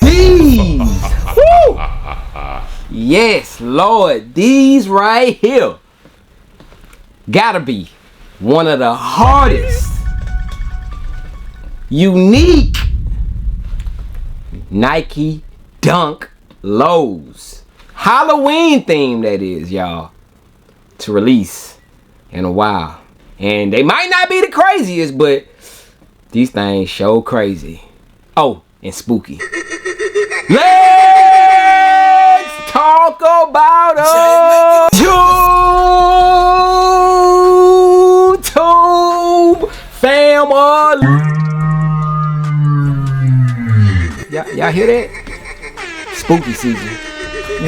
These. Woo! Yes, Lord. These right here gotta be one of the hardest, unique Nike Dunk Lows. Halloween theme, that is, y'all, to release in a while. And they might not be the craziest, but these things show crazy. Oh, and spooky. Let's talk about YouTube family. Y'all hear that? Spooky season.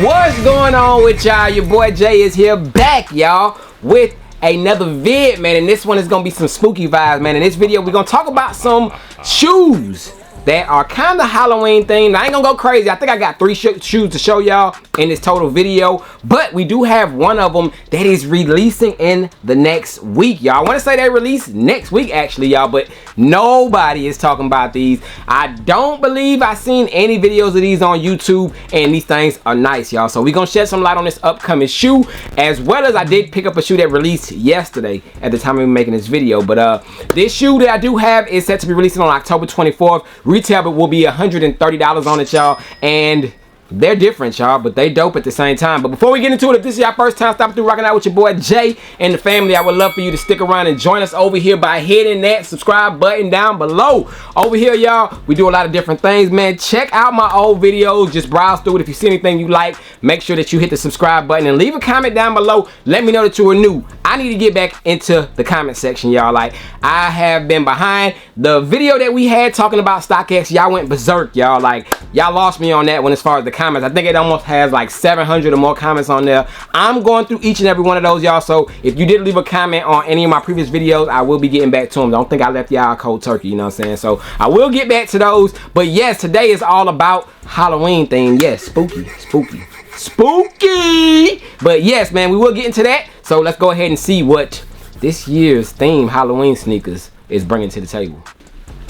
What's going on with y'all? Your boy Jay is here back, y'all, with another vid, man, and this one is gonna be some spooky vibes, man. In this video, we're gonna talk about some shoes that are kind of Halloween themed. I ain't gonna go crazy. I think I got 3 shoes to show y'all in this total video, but we do have one of them that is releasing in the next week, y'all. I want to say they release next week, actually, y'all, but nobody is talking about these. I don't believe I've seen any videos of these on YouTube, and these things are nice, y'all. So we're gonna shed some light on this upcoming shoe, as well as I did pick up a shoe that released yesterday at the time of me making this video. But this shoe that I do have is set to be releasing on October 24th. Retail will be $130 on it, y'all, and they're different, y'all, but they dope at the same time. But before we get into it, if this is your first time stopping through, rocking out with your boy Jay and the family, I would love for you to stick around and join us over here by hitting that subscribe button down below. Over here, y'all, we do a lot of different things, man. Check out my old videos. Just browse through it. If you see anything you like, make sure that you hit the subscribe button and leave a comment down below. Let me know that you are new. I need to get back into the comment section, y'all. Like, I have been behind. The video that we had talking about StockX, y'all went berserk, y'all. Like, y'all lost me on that one as far as the comments. I think it almost has like 700 or more comments on there. I'm going through each and every one of those, y'all. So if you did leave a comment on any of my previous videos, I will be getting back to them. Don't think I left y'all cold turkey, you know what I'm saying? So I will get back to those. But yes, today is all about Halloween thing. Yes, spooky, spooky, spooky. But yes, man, we will get into that. So let's go ahead and see what this year's theme Halloween sneakers is bringing to the table.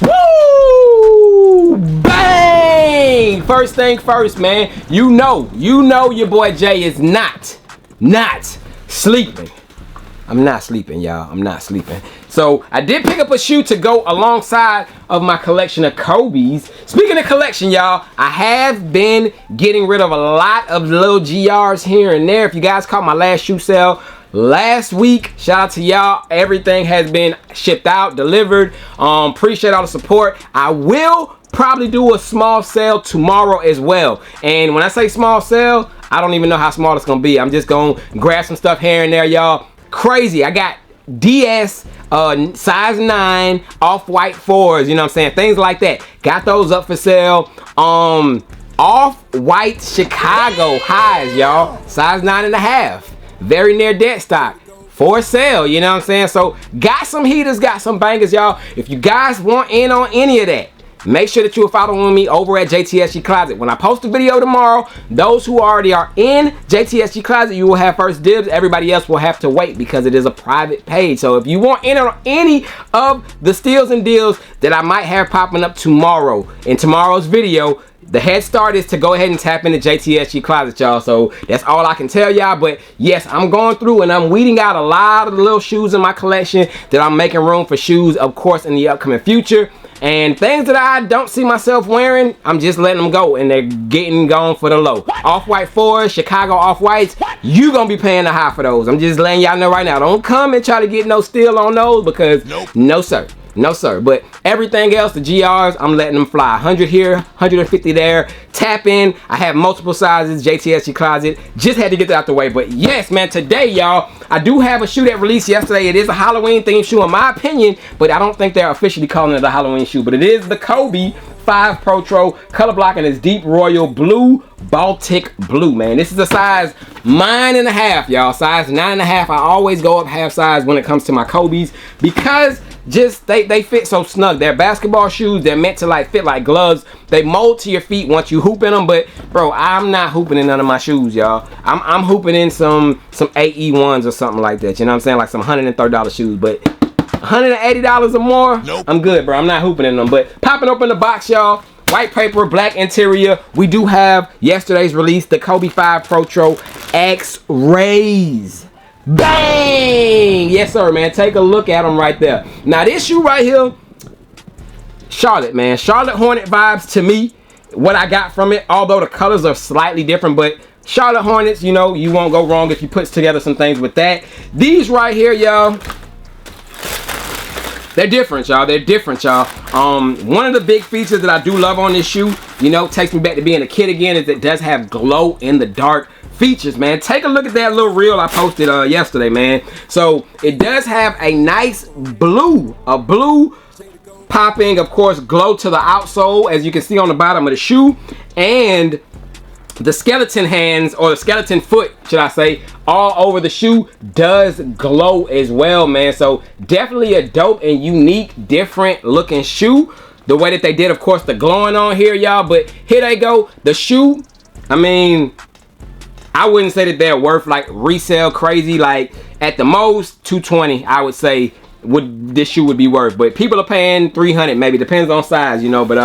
Woo! Bang! First thing first, man. You know your boy Jay is not sleeping. I'm not sleeping, y'all. I'm not sleeping. So I did pick up a shoe to go alongside of my collection of Kobe's. Speaking of collection, y'all, I have been getting rid of a lot of little GRs here and there. If you guys caught my last shoe sale last week, shout out to y'all. Everything has been shipped out, delivered. Appreciate all the support. I will probably do a small sale tomorrow as well. And when I say small sale, I don't even know how small it's gonna be. I'm just gonna grab some stuff here and there, y'all. Crazy. I got DS size 9 off-white 4s, you know what I'm saying, things like that. Got those up for sale. Off-white Chicago highs, y'all, size 9.5, very near dead stock, for sale, you know what I'm saying. So got some heaters, got some bangers, y'all. If you guys want in on any of that, make sure that you are following me over at JTSG Closet. When I post a video tomorrow, those who already are in JTSG Closet, you will have first dibs. Everybody else will have to wait because it is a private page. So if you want in on any of the steals and deals that I might have popping up tomorrow in tomorrow's video, the head start is to go ahead and tap into JTSG Closet, y'all. So that's all I can tell y'all. But yes, I'm going through and I'm weeding out a lot of the little shoes in my collection that I'm making room for shoes, of course, in the upcoming future. And things that I don't see myself wearing, I'm just letting them go, and they're getting gone for the low. Off-white 4s, Chicago off-whites, you gonna be paying the high for those. I'm just letting y'all know right now. Don't come and try to get no steal on those, because no sir. No sir. But everything else, the GRs, I'm letting them fly. 100 here, 150 there. Tap in. I have multiple sizes. JTSG Closet. Just had to get that out the way. But yes, man, today, y'all, I do have a shoe that released yesterday. It is a Halloween themed shoe in my opinion, but I don't think they're officially calling it a Halloween shoe. But it is the Kobe 5 Pro color blocking is deep royal blue, Baltic blue, man. This is a size 9.5, y'all. Size 9.5. I always go up half size when it comes to my Kobe's, because just they fit so snug. They're basketball shoes. They're meant to like fit like gloves. They mold to your feet once you hoop in them. But bro, I'm not hooping in none of my shoes, y'all. I'm hooping in some AE1s or something like that. You know what I'm saying? Like some $130 shoes. But $180 or more, nope. I'm good, bro. I'm not hooping in them. But popping open the box, y'all. white paper, black interior. We do have yesterday's release, the Kobe 5 Pro X-Rays. Bang! Yes, sir, man. Take a look at them right there. Now, this shoe right here, Charlotte, man. Charlotte Hornet vibes to me. What I got from it, although the colors are slightly different, but Charlotte Hornets, you know, you won't go wrong if you put together some things with that. These right here, y'all, they're different, y'all. They're different, y'all. One of the big features that I do love on this shoe, you know, takes me back to being a kid again, is it does have glow in the dark features, man. Take a look at that little reel I posted yesterday, man. So it does have a nice blue, popping, of course, glow to the outsole, as you can see on the bottom of the shoe, and the skeleton hands, or the skeleton foot, should I say, all over the shoe does glow as well, man. So definitely a dope and unique, different looking shoe. The way that they did, of course, the glowing on here, y'all. But here they go. The shoe, I mean, I wouldn't say that they're worth like resale crazy. Like at the most $220, I would say this shoe would be worth. But people are paying $300, maybe, depends on size, you know. But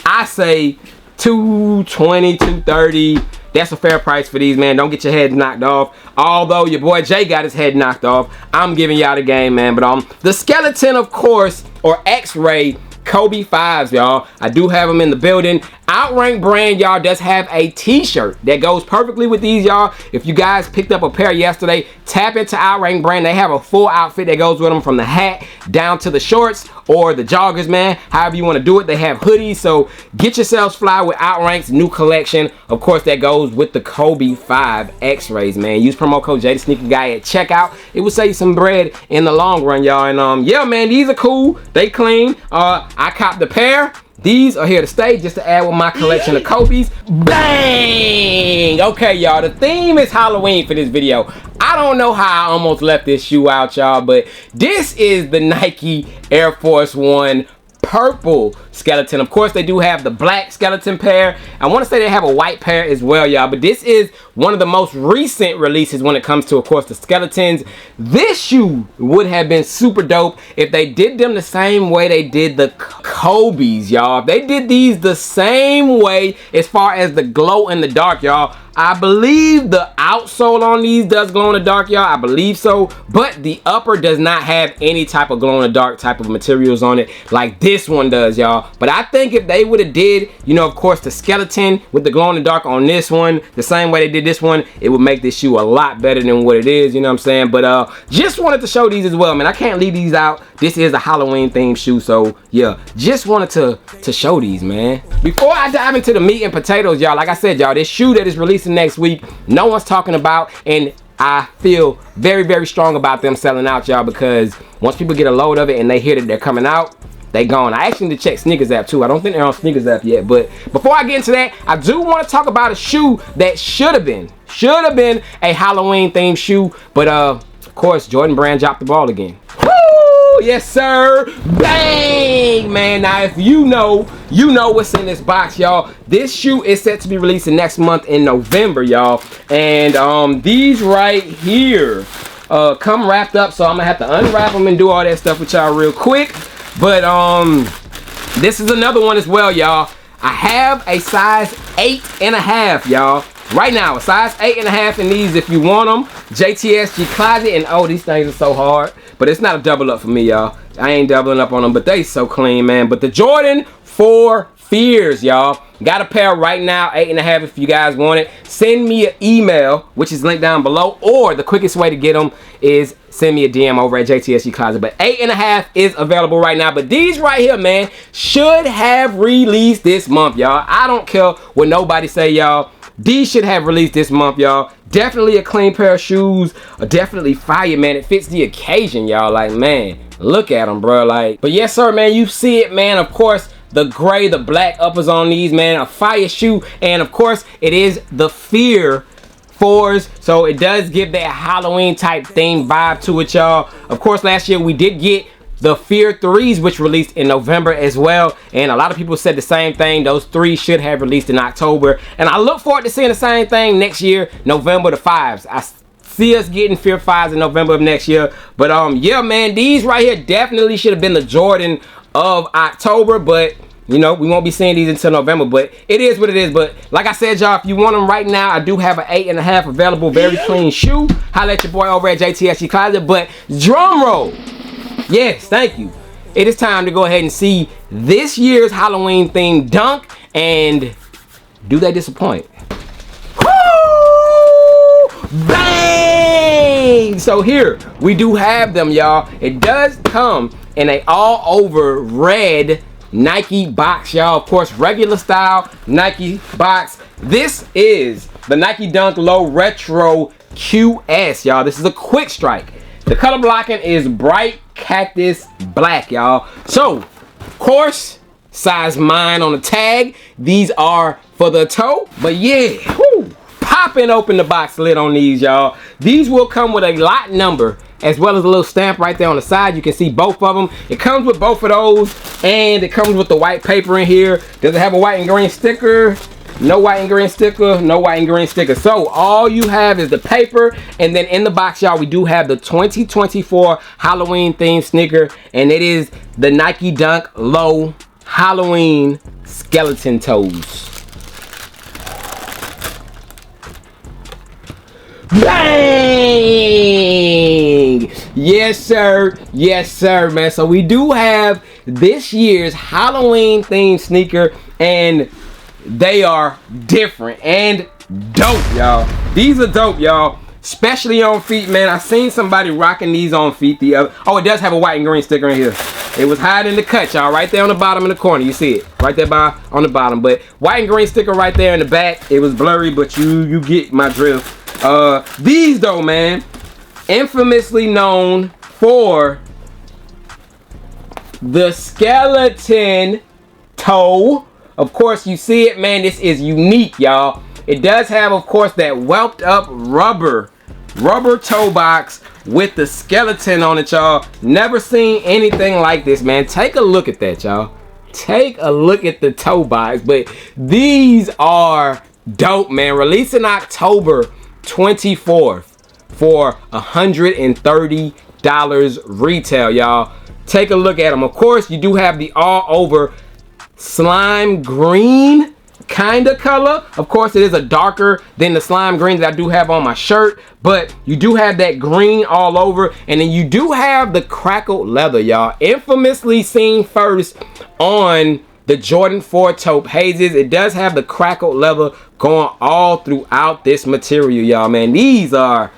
I say $220, $230. That's a fair price for these, man. Don't get your head knocked off. Although your boy Jay got his head knocked off, I'm giving y'all the game, man. But the skeleton, of course, or X-Ray Kobe 5s, y'all. I do have them in the building. Outrank brand, y'all, does have a t-shirt that goes perfectly with these, y'all. If you guys picked up a pair yesterday, tap into Outrank brand. They have a full outfit that goes with them, from the hat down to the shorts or the joggers, man. However you want to do it. They have hoodies, so get yourselves fly with Outrank's new collection. Of course, that goes with the Kobe 5 X-Rays, man. Use promo code JayTheSneakerGuy at checkout. It will save you some bread in the long run, y'all. And yeah, man, these are cool. They clean. I copped the pair. These are here to stay, just to add with my collection of Kobe's. Bang! Okay, y'all, the theme is Halloween for this video. I don't know how I almost left this shoe out, y'all, but this is the Nike Air Force One purple skeleton. Of course, they do have the black skeleton pair. I want to say they have a white pair as well, y'all, but this is one of the most recent releases when it comes to, of course, the skeletons. This shoe would have been super dope if they did them the same way they did the Kobe's, y'all. If they did these the same way as far as the glow in the dark, y'all. I believe the outsole on these does glow in the dark, y'all. I believe so. But the upper does not have any type of glow in the dark type of materials on it like this one does, y'all. But I think if they would have did, you know, of course, the skeleton with the glow in the dark on this one, the same way they did this one, it would make this shoe a lot better than what it is, you know what I'm saying? But just wanted to show these as well, man. I can't leave these out. This is a Halloween themed shoe, so yeah, just wanted to show these, man. Before I dive into the meat and potatoes, y'all, like I said, y'all, this shoe that is releasing next week, no one's talking about, and I feel very, very strong about them selling out, y'all, because once people get a load of it and they hear that they're coming out, they gone. I actually need to check Sneakersever too. I don't think they're on Sneakersever yet, but before I get into that, I do want to talk about a shoe that should have been a Halloween themed shoe, but of course, Jordan Brand dropped the ball again. Woo! Yes, sir. Bang, man. Now, if you know what's in this box, y'all. This shoe is set to be releasing next month in November, y'all. And these right here come wrapped up, so I'm gonna have to unwrap them and do all that stuff with y'all real quick. But this is another one as well, y'all. I have a size 8.5, y'all. Right now, a size 8.5 in these if you want them. JTSG Closet, and oh, these things are so hard. But it's not a double up for me, y'all. I ain't doubling up on them, but they so clean, man. But the Jordan 4 Fears, y'all. Got a pair right now, 8.5 if you guys want it. Send me an email, which is linked down below, or the quickest way to get them is send me a DM over at JTSG Closet. But 8.5 is available right now. But these right here, man, should have released this month, y'all. I don't care what nobody say, y'all. These should have released this month, y'all. Definitely a clean pair of shoes. Definitely fire, man. It fits the occasion, y'all. Like, man, look at them, bro. Like, but yes, sir, man. You see it, man. Of course, the gray, the black uppers on these, man. A fire shoe. And, of course, it is the Fear 4s. So, it does give that Halloween type theme vibe to it, y'all. Of course, last year we did get the Fear 3s, which released in November as well, and a lot of people said the same thing. Those 3 should have released in October, and I look forward to seeing the same thing next year, November, the 5s. I see us getting Fear 5s in November of next year. But yeah, man, these right here definitely should have been the Jordan of October, but You know, we won't be seeing these until November, but it is what it is. But like I said, y'all, if you want them right now, I do have an 8.5 available, very clean shoe. Holla at your boy over at JTSG Closet. But drum roll. Yes, thank you. It is time to go ahead and see this year's Halloween themed dunk, and do they disappoint? Woo! Bang! So here we do have them, y'all. It does come in a all over red Nike box, y'all. Of course, regular style Nike box. This is the Nike Dunk Low Retro QS, y'all. This is a quick strike. The color blocking is bright cactus black, y'all. So, of course, size mine on the tag. These are for the toe. But yeah, whoo, popping open the box lid on these, y'all. These will come with a lot number as well as a little stamp right there on the side. You can see both of them. It comes with both of those, and it comes with the white paper in here. Does it have a white and green sticker? No white and green sticker, no white and green sticker. So all you have is the paper, and then in the box, y'all, we do have the 2024 Halloween themed sneaker, and it is the Nike Dunk Low Halloween skeleton toes. Bang! Yes sir, man. So we do have this year's Halloween themed sneaker, and they are different and dope, y'all. These are dope, y'all, especially on feet, man. I seen somebody rocking these on feet the other. Oh, it does have a white and green sticker in here. It was hiding the cut, y'all, right there on the bottom in the corner. You see it right there on the bottom, but white and green sticker right there in the back. It was blurry, but you get my drift. These though, man, infamously known for the skeleton toe. Of course, you see it, man. This is unique, y'all. It does have, of course, that whelped up rubber toe box with the skeleton on it, y'all. Never seen anything like this, man. Take a look at that, y'all. Take a look at the toe box. But these are dope, man. Releasing October 24th for $130 retail, y'all. Take a look at them. Of course, you do have the all over slime green kind of color. Of course, it is a darker than the slime green that I do have on my shirt, but you do have that green all over, and then you do have the crackled leather, y'all. Infamously seen first on the Jordan 4 taupe hazes. It does have the crackled leather going all throughout this material, y'all, man. These are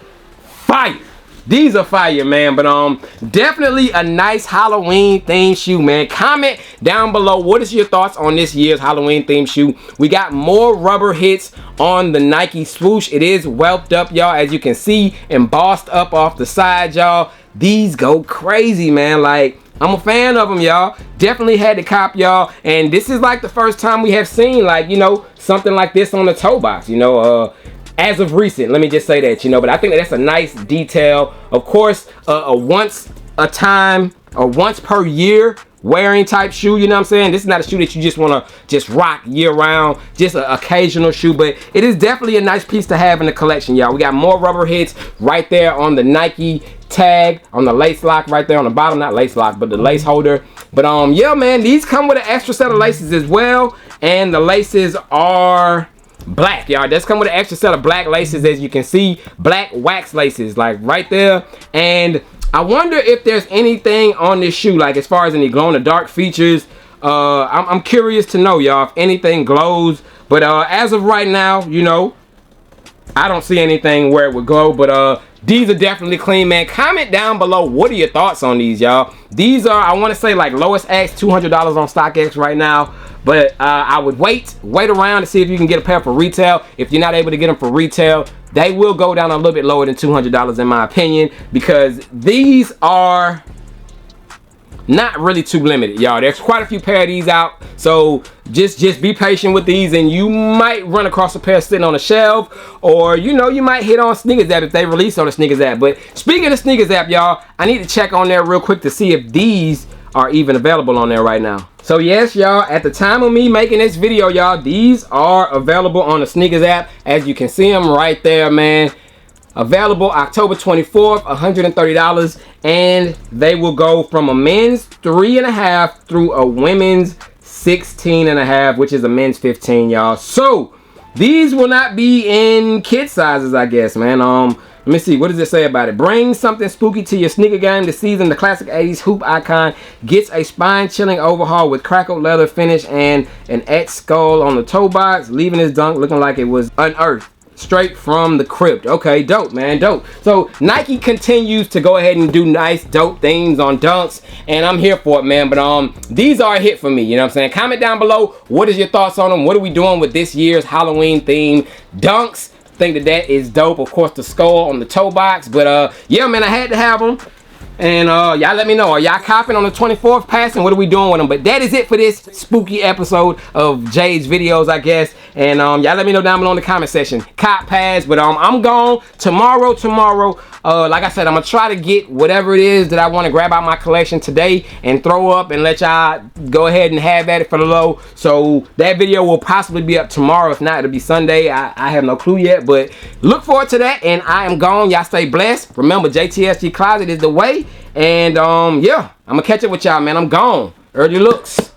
fire. These are fire, man. But definitely a nice Halloween themed shoe, man. Comment down below, what is your thoughts on this year's Halloween themed shoe? We got more rubber hits on the Nike swoosh. It is whelped up, y'all, as you can see, embossed up off the side, y'all. These go crazy, man. Like, I'm a fan of them, y'all. Definitely had to cop, y'all. And this is like the first time we have seen, like, you know, something like this on the toe box, you know, as of recent. Let me just say that, you know, but I think that's a nice detail. Of course, a once per year wearing type shoe, you know what I'm saying? This is not a shoe that you just want to just rock year round, just an occasional shoe, but it is definitely a nice piece to have in the collection, y'all. We got more rubber hits right there on the Nike tag, on the lace lock right there on the bottom, not lace lock, but the lace holder. But yeah, man, these come with an extra set of laces as well, and the laces are black, y'all. That's come with an extra set of black laces, as you can see, black wax laces, like right there. And I wonder if there's anything on this shoe, like as far as any glow in the dark features. I'm curious to know, y'all, if anything glows. But as of right now, you know, I don't see anything where it would glow. But these are definitely clean, man. Comment down below, what are your thoughts on these, y'all? These are, I want to say, like lowest X, $200 on StockX right now. But I would wait around to see if you can get a pair for retail. If you're not able to get them for retail, they will go down a little bit lower than $200 in my opinion, because these are not really too limited, y'all. There's quite a few pair of these out, so just be patient with these, and you might run across a pair sitting on a shelf, or you know, you might hit on Sneakers app if they release on the Sneakers app. But speaking of Sneakers app, y'all, I need to check on there real quick to see if these are even available on there right now. So yes, y'all, at the time of me making this video, y'all, these are available on the Sneakers app. As you can see them right there, man. Available October 24th, $130, and they will go from a men's 3.5 through a women's 16.5, which is a men's 15, y'all. So these will not be in kid sizes, I guess, man. Let me see, what does it say about it? Bring something spooky to your sneaker game this season. The classic 80s hoop icon gets a spine-chilling overhaul with crackled leather finish and an etched skull on the toe box, leaving his dunk looking like it was unearthed straight from the crypt. Okay, dope, man, dope. So Nike continues to go ahead and do nice, dope things on dunks, and I'm here for it, man. But these are a hit for me, you know what I'm saying? Comment down below, what is your thoughts on them? What are we doing with this year's Halloween theme dunks? Think that is dope. Of course, the skull on the toe box, but yeah, man, I had to have them. And y'all let me know, are y'all copping on the 24th passing? What are we doing with them? But that is it for this spooky episode of Jay's videos, I guess. And y'all let me know down below in the comment section. Cop pass, but I'm gone tomorrow. Like I said, I'm gonna try to get whatever it is that I want to grab out my collection today and throw up and let y'all go ahead and have at it for the low. So that video will possibly be up tomorrow. If not, it'll be Sunday. I have no clue yet, but look forward to that. And I am gone. Y'all stay blessed. Remember, JTSG Closet is the way. And yeah, I'm gonna catch up with y'all, man. I'm gone. Early looks.